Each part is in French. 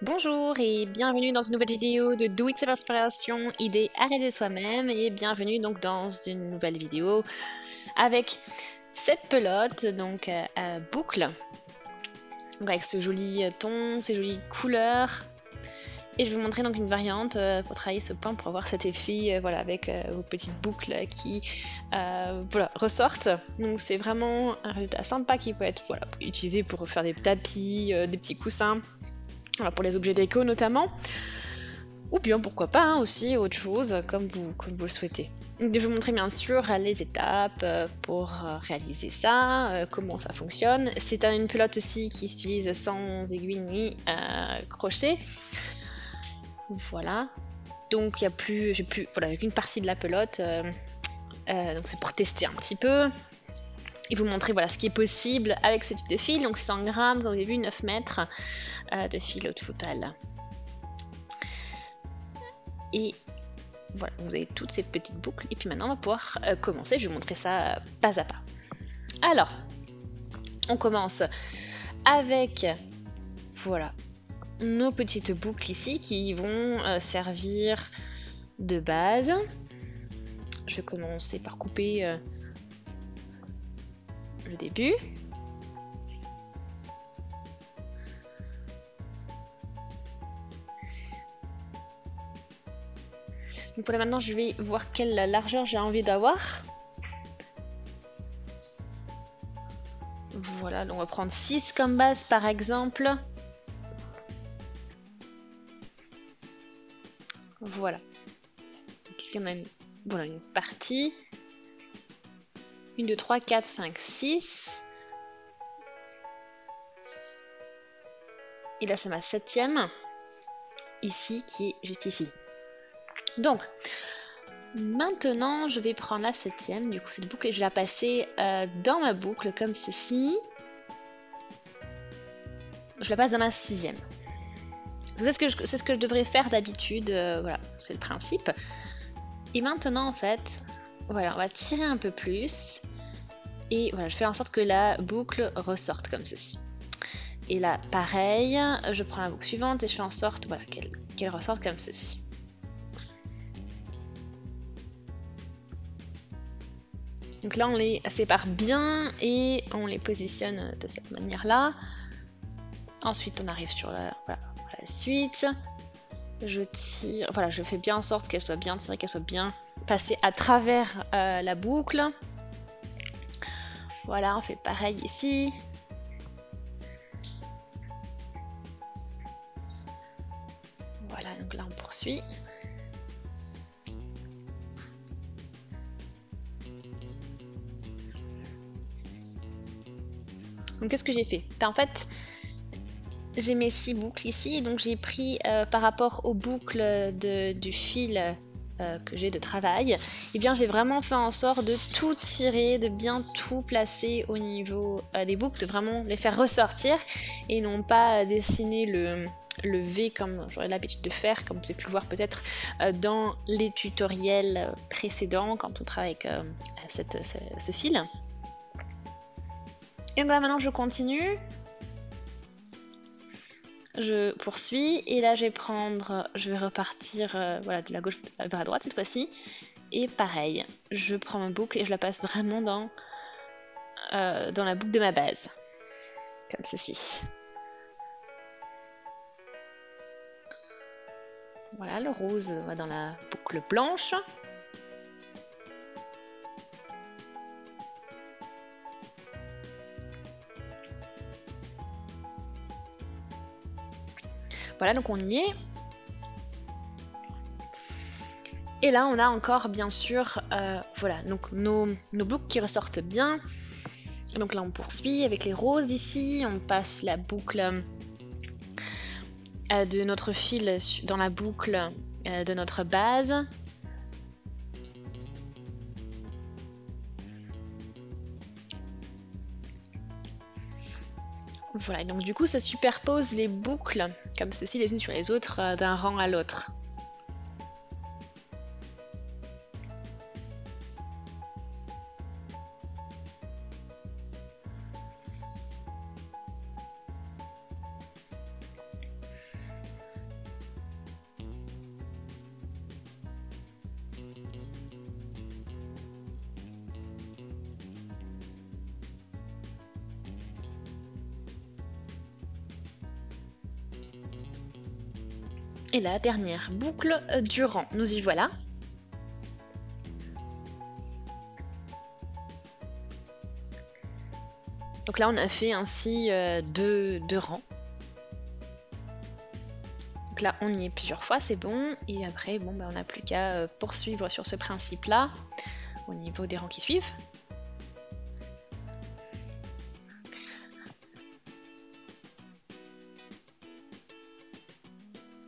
Bonjour et bienvenue dans une nouvelle vidéo de Do It Self Inspiration, idée à réaliser soi-même et bienvenue donc dans une nouvelle vidéo avec cette pelote donc à boucle donc avec ce joli ton, ces jolies couleurs et je vais vous montrer donc une variante pour travailler ce point pour avoir cet effet voilà avec vos petites boucles qui voilà, ressortent. Donc c'est vraiment un résultat sympa qui peut être voilà, utilisé pour faire des tapis, des petits coussins. Voilà, pour les objets déco notamment, ou bien pourquoi pas hein, aussi autre chose comme vous le souhaitez. Donc, je vais vous montrer bien sûr les étapes pour réaliser ça, comment ça fonctionne. C'est une pelote aussi qui s'utilise sans aiguille ni crochet. Voilà. Donc il y a plus, j'ai plus, voilà, qu'une partie de la pelote. Donc c'est pour tester un petit peu et vous montrer voilà ce qui est possible avec ce type de fil. Donc 100 grammes, comme vous avez vu, 9 mètres de fil haute foutale. Et voilà, vous avez toutes ces petites boucles. Et puis maintenant, on va pouvoir commencer. Je vais vous montrer ça pas à pas. Alors, on commence avec, voilà, nos petites boucles ici qui vont servir de base. Je vais commencer par couper le début. Donc pour là maintenant, je vais voir quelle largeur j'ai envie d'avoir. Voilà, donc on va prendre 6 comme base par exemple. Voilà. Donc ici on a voilà, une partie. 1, 2, 3, 4, 5, 6. Et là c'est ma 7e. Ici qui est juste ici. Donc, maintenant, je vais prendre la 7e, du coup cette boucle, et je vais la passer dans ma boucle comme ceci. Je la passe dans la 6e. C'est ce que je devrais faire d'habitude, voilà, c'est le principe. Et maintenant, en fait, voilà, on va tirer un peu plus. Et voilà, je fais en sorte que la boucle ressorte comme ceci. Et là, pareil, je prends la boucle suivante et je fais en sorte voilà, qu'elle ressorte comme ceci. Donc là, on les sépare bien et on les positionne de cette manière-là. Ensuite, on arrive sur la suite. Je tire, voilà, je fais bien en sorte qu'elle soit bien tirée, qu'elle soit bien passée à travers la boucle. Voilà, on fait pareil ici. Voilà, donc là, on poursuit. Donc qu'est-ce que j'ai fait? En fait, j'ai mes 6 boucles ici, donc j'ai pris par rapport aux boucles du fil que j'ai de travail, et bien j'ai vraiment fait en sorte de tout tirer, de bien tout placer au niveau des boucles, de vraiment les faire ressortir et non pas dessiner le V comme j'aurais l'habitude de faire, comme vous avez pu le voir peut-être dans les tutoriels précédents quand on travaille avec ce fil. Et donc là maintenant je continue, je poursuis et là je vais repartir voilà, de la gauche vers la droite cette fois-ci. Et pareil, je prends ma boucle et je la passe vraiment dans la boucle de ma base, comme ceci. Voilà, le rose va dans la boucle blanche. Voilà, donc on y est. Et là, on a encore, bien sûr, voilà, donc nos boucles qui ressortent bien. Donc là, on poursuit avec les roses ici. On passe la boucle de notre fil dans la boucle de notre base. Voilà, donc du coup, ça superpose les boucles, comme ceci, les unes sur les autres, d'un rang à l'autre. Et la dernière boucle du rang, nous y voilà. Donc là on a fait ainsi deux rangs. Donc là on y est plusieurs fois, c'est bon. Et après bon, bah, on n'a plus qu'à poursuivre sur ce principe là au niveau des rangs qui suivent.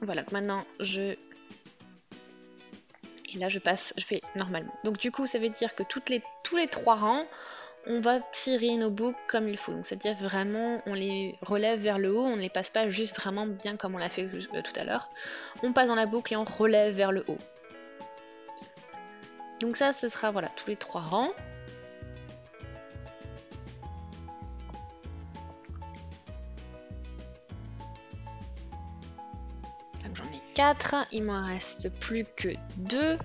Voilà, donc maintenant et là je fais normalement. Donc du coup ça veut dire que tous les 3 rangs, on va tirer nos boucles comme il faut. Donc c'est-à-dire vraiment on les relève vers le haut, on ne les passe pas juste vraiment bien comme on l'a fait tout à l'heure. On passe dans la boucle et on relève vers le haut. Donc ça ce sera voilà tous les 3 rangs. J'en ai 4, il m'en reste plus que 2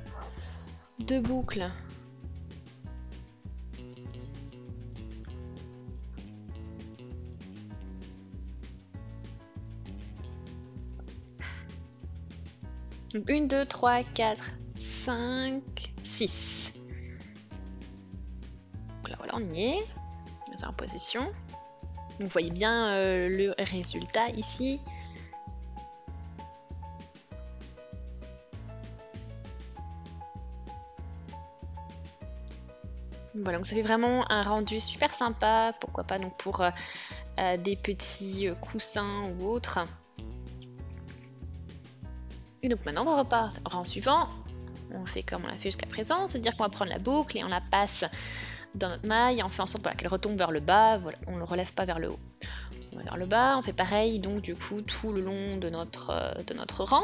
boucles. Donc 1, 2, 3, 4, 5, 6. Donc là voilà, on y est. C'est en position. Donc vous voyez bien le résultat ici. Voilà, donc ça fait vraiment un rendu super sympa, pourquoi pas donc pour des petits coussins ou autres. Et donc maintenant on va repartir au rang suivant, on fait comme on l'a fait jusqu'à présent, c'est-à-dire qu'on va prendre la boucle et on la passe dans notre maille, et on fait en sorte voilà, qu'elle retombe vers le bas, voilà, on ne le relève pas vers le haut. On va vers le bas, on fait pareil donc du coup tout le long de notre rang.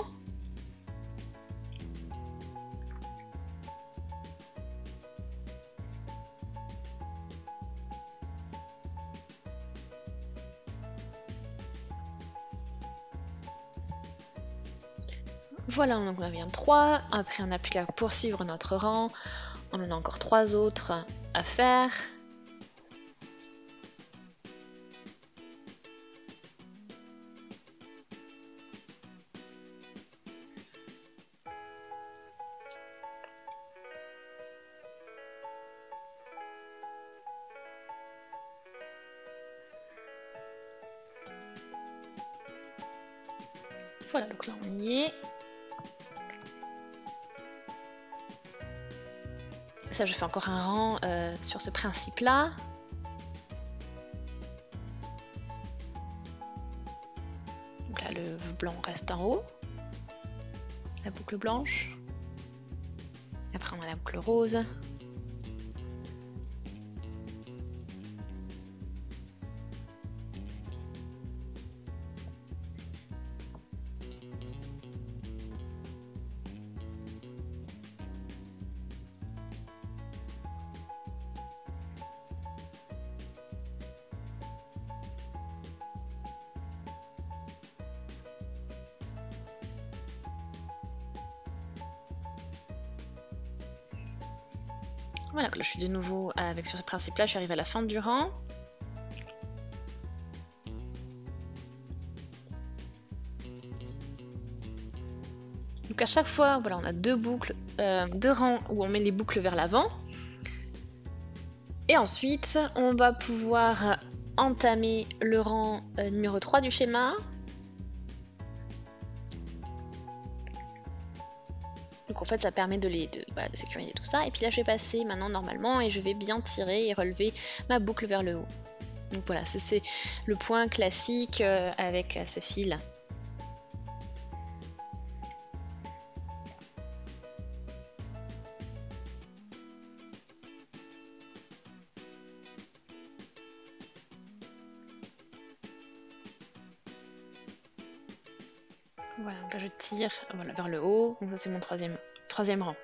Voilà, donc on a bien 3, après on n'a plus qu'à poursuivre notre rang, on en a encore 3 autres à faire. Voilà, donc là on y est. Ça, je fais encore un rang sur ce principe-là. Donc là, le blanc reste en haut. La boucle blanche. Après, on a la boucle rose. Voilà, là je suis de nouveau avec sur ce principe-là, je suis arrivée à la fin du rang. Donc à chaque fois, voilà, on a 2 boucles, 2 rangs où on met les boucles vers l'avant. Et ensuite, on va pouvoir entamer le rang numéro 3 du schéma. Donc en fait ça permet de sécuriser tout ça. Et puis là je vais passer maintenant normalement et je vais bien tirer et relever ma boucle vers le haut. Donc voilà, c'est le point classique avec ce fil. Voilà, donc là je tire voilà, vers le haut, donc ça c'est mon troisième rang.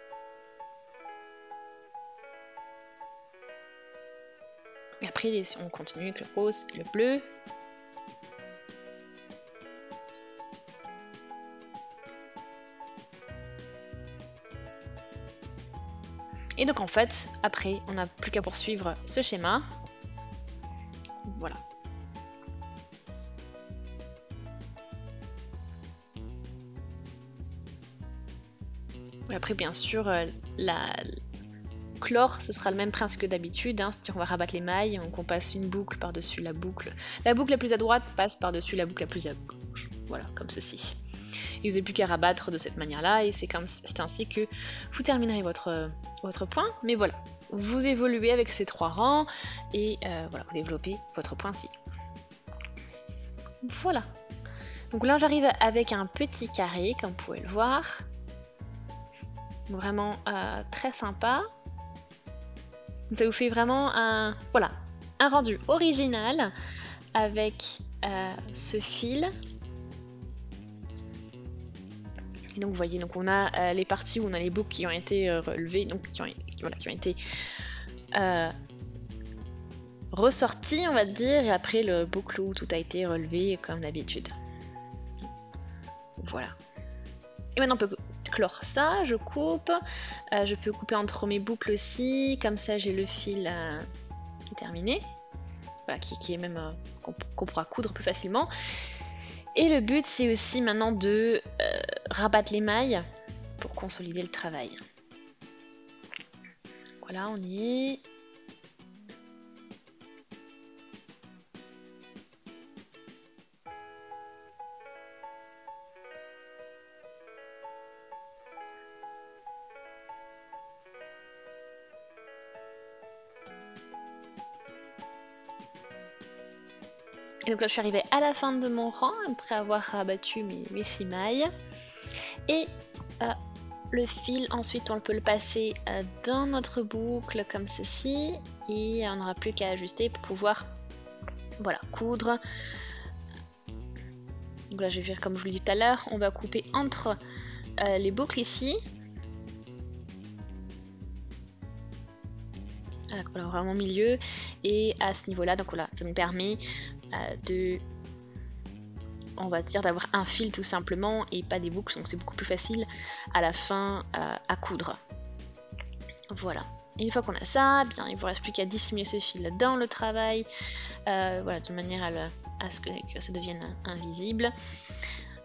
Et après on continue avec le rose et le bleu. Et donc en fait, après on n'a plus qu'à poursuivre ce schéma. Voilà. Après, bien sûr, la clore, ce sera le même principe que d'habitude, hein, c'est-à-dire qu'on va rabattre les mailles, donc on passe une boucle par-dessus la boucle. La boucle la plus à droite passe par-dessus la boucle la plus à gauche, voilà, comme ceci. Et vous n'avez plus qu'à rabattre de cette manière-là, et c'est ainsi que vous terminerez votre point. Mais voilà, vous évoluez avec ces 3 rangs, et voilà, vous développez votre point-ci. Voilà. Donc là, j'arrive avec un petit carré, comme vous pouvez le voir. Vraiment très sympa. Ça vous fait vraiment un rendu original avec ce fil. Et donc vous voyez, donc on a les parties où on a les boucles qui ont été relevées, donc qui ont été ressorties, on va dire, et après le boucle où tout a été relevé comme d'habitude. Voilà. Et maintenant on peut clore ça, je coupe, je peux couper entre mes boucles aussi, comme ça j'ai le fil qui est terminé, voilà, qui est même qu'on pourra coudre plus facilement. Et le but c'est aussi maintenant de rabattre les mailles pour consolider le travail. Voilà, on y est. Et donc là je suis arrivée à la fin de mon rang après avoir rabattu mes 6 mailles. Et le fil ensuite on peut le passer dans notre boucle comme ceci. Et on n'aura plus qu'à ajuster pour pouvoir coudre. Donc là je vais faire comme je vous l'ai dit tout à l'heure, on va couper entre les boucles ici. Voilà, vraiment au milieu, et à ce niveau là, donc voilà, ça nous permet on va dire d'avoir un fil tout simplement et pas des boucles, donc c'est beaucoup plus facile à la fin à coudre. Voilà, et une fois qu'on a ça, bien il ne vous reste plus qu'à dissimuler ce fil dans le travail, voilà, de manière à ce que ça devienne invisible.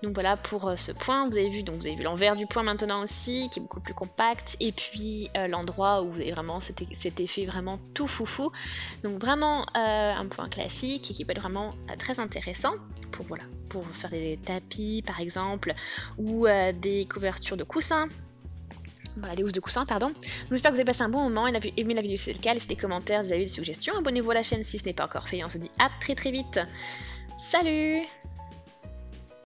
Donc voilà pour ce point, vous avez vu l'envers du point maintenant aussi, qui est beaucoup plus compact, et puis l'endroit où vous avez vraiment cet effet vraiment tout foufou. Donc vraiment un point classique et qui peut être vraiment très intéressant pour faire des tapis par exemple, ou des couvertures de coussins. Voilà, des housses de coussins, pardon. Donc j'espère que vous avez passé un bon moment, et aimé la vidéo si c'est le cas, laissez des commentaires, des avis, des suggestions, abonnez-vous à la chaîne si ce n'est pas encore fait, et on se dit à très vite. Salut!